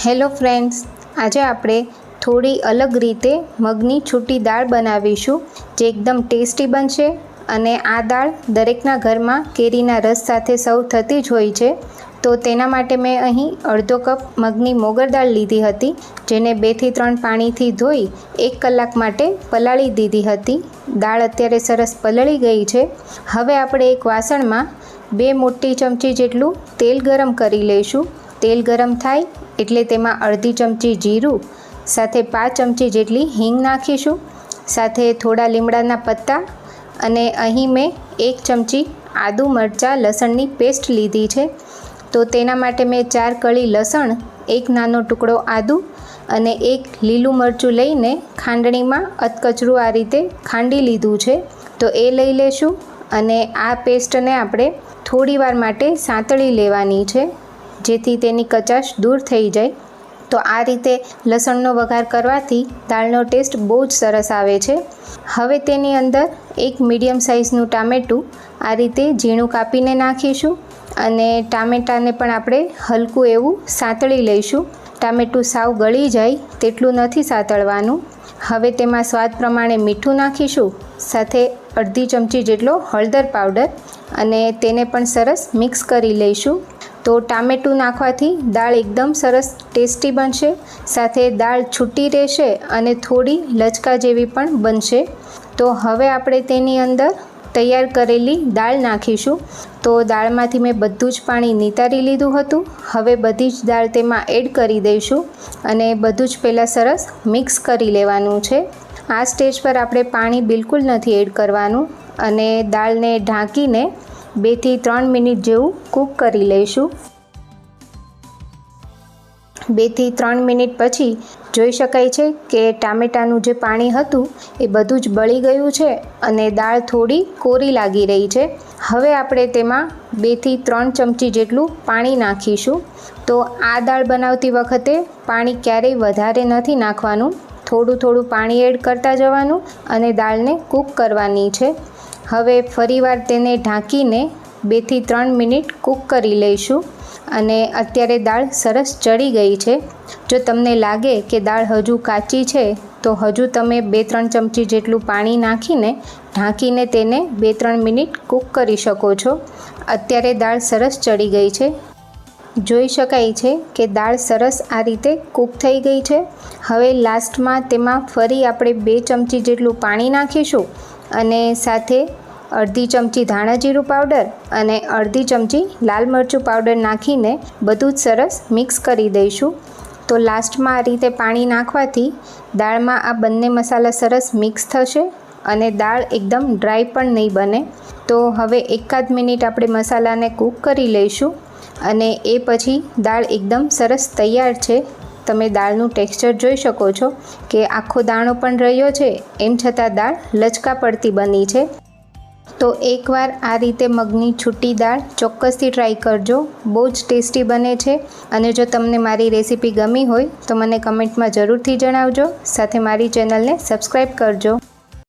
Hello friends, આજે આપણે થોડી અલગ રીતે મગની છૂટી દાળ બનાવીશું જે એકદમ ટેસ્ટી બનશે. અને આ દાળ દરેકના ઘરમાં કેરીના રસ સાથે સર્વ થતી જ હોય છે. તો તેના માટે મેં અહીં અડધો કપ મગની મોગર દાળ લીધી હતી, જેને 2 થી 3 પાણીથી ધોઈ 1 કલાક માટે પલાળી દીધી હતી. દાળ અત્યારે સરસ પલળી ગઈ છે. હવે આપણે એક વાસણમાં 2 મોટી ચમચી જેટલું તેલ ગરમ કરી લઈશું. તેલ ગરમ થાય એટલે તેમાં અડધી ચમચી જીરું સાથે 5 ચમચી જેટલી હિંગ નાખીશું. સાથે થોડા લીમડાના પત્તા અને અહીં મેં 1 ચમચી આદુ મરચાં લસણની પેસ્ટ લીધી છે. તો તેના માટે મેં 4 કળી લસણ, 1 નાનો ટુકડો આદુ અને 1 લીલું મરચું લઈને ખાંડણીમાં અધકચરું આ રીતે ખાંડી લીધું છે. તો એ લઈ લેશું અને આ પેસ્ટને આપણે થોડીવાર માટે સાંતળી લેવાની છે, જેથી તેની કચાશ દૂર થઈ જાય. તો આ રીતે લસણનો વઘાર કરવાથી દાળનો ટેસ્ટ બહુ જ સરસ આવે છે. હવે તેની અંદર 1 મીડિયમ સાઇઝનું ટામેટું આ રીતે ઝીણું કાપીને નાખીશું અને ટામેટાને પણ આપણે હલકું એવું સાંતળી લઈશું. ટામેટું સાવ ગળી જાય તેટલું નથી સાંતળવાનું. હવે તેમાં સ્વાદ પ્રમાણે મીઠું નાખીશું, સાથે અડધી ચમચી જેટલો હળદર પાવડર અને તેને પણ સરસ મિક્સ કરી લઈશું. તો ટામેટું નાખવાથી દાળ એકદમ સરસ ટેસ્ટી બનશે, સાથે દાળ છૂટી રહેશે અને થોડી લચકા જેવી પણ બનશે. તો હવે આપણે તેની અંદર તૈયાર કરેલી દાળ નાખીશું. તો દાળમાંથી મેં બધું જ પાણી નિતારી લીધું હતું. હવે બધી જ દાળ તેમાં એડ કરી દઈશું અને બધું જ પહેલાં સરસ મિક્સ કરી લેવાનું છે. આ સ્ટેજ પર આપણે પાણી બિલકુલ નથી એડ કરવાનું અને દાળને ઢાંકીને 2 થી 3 મિનિટ જેવું કૂક કરી લઈશું. 2 થી 3 મિનિટ પછી જોઈ શકાય છે કે ટામેટાનું જે પાણી હતું એ બધું જ બળી ગયું છે અને દાળ થોડી કોરી લાગી રહી છે. હવે આપણે તેમાં 2 થી 3 ચમચી જેટલું પાણી નાખીશું. તો આ દાળ બનાવતી વખતે પાણી ક્યારેય વધારે નથી નાખવાનું, થોડું પાણી એડ કરતા જવાનું અને દાળને કૂક કરવાની છે. હવે ફરીવાર તેને ઢાંકીને 2 થી 3 મિનિટ કૂક કરી લઈશું અને અત્યારે દાળ સરસ ચડી ગઈ છે. જો તમને લાગે કે દાળ હજુ કાચી છે તો હજુ તમે 2-3 ચમચી જેટલું પાણી નાખીને ઢાંકીને તેને 2-3 મિનિટ કૂક કરી શકો છો. અત્યારે દાળ સરસ ચડી ગઈ છે. જોઈ શકાય છે કે દાળ સરસ આ રીતે કૂક થઈ ગઈ છે. હવે લાસ્ટમાં તેમાં ફરી આપણે 2 ચમચી જેટલું પાણી નાખીશું અને સાથે અડધી ચમચી ધાણા જીરું પાવડર અને અડધી ચમચી લાલ મરચું પાવડર નાખીને બધું જ સરસ મિક્સ કરી દઈશું. તો લાસ્ટમાં આ રીતે પાણી નાખવાથી દાળમાં આ બંને મસાલા સરસ મિક્સ થશે અને દાળ એકદમ ડ્રાય પણ નહીં બને. તો હવે 1 મિનિટ આપણે મસાલાને કૂક કરી લઈશું અને એ પછી દાળ એકદમ સરસ તૈયાર છે. તમે દાળનું ટેક્સચર જોઈ શકો છો કે આખો દાણો પણ રહ્યો છે, એમ છતાં દાળ લચકા પડતી બની છે. તો એકવાર આ રીતે મગની છૂટી દાળ ચોક્કસથી ટ્રાય કરજો, બહુ જ ટેસ્ટી બને છે. અને જો તમને મારી રેસીપી ગમી હોય તો મને કમેન્ટમાં જરૂરથી જણાવજો. સાથે મારી ચેનલને સબસ્ક્રાઈબ કરજો.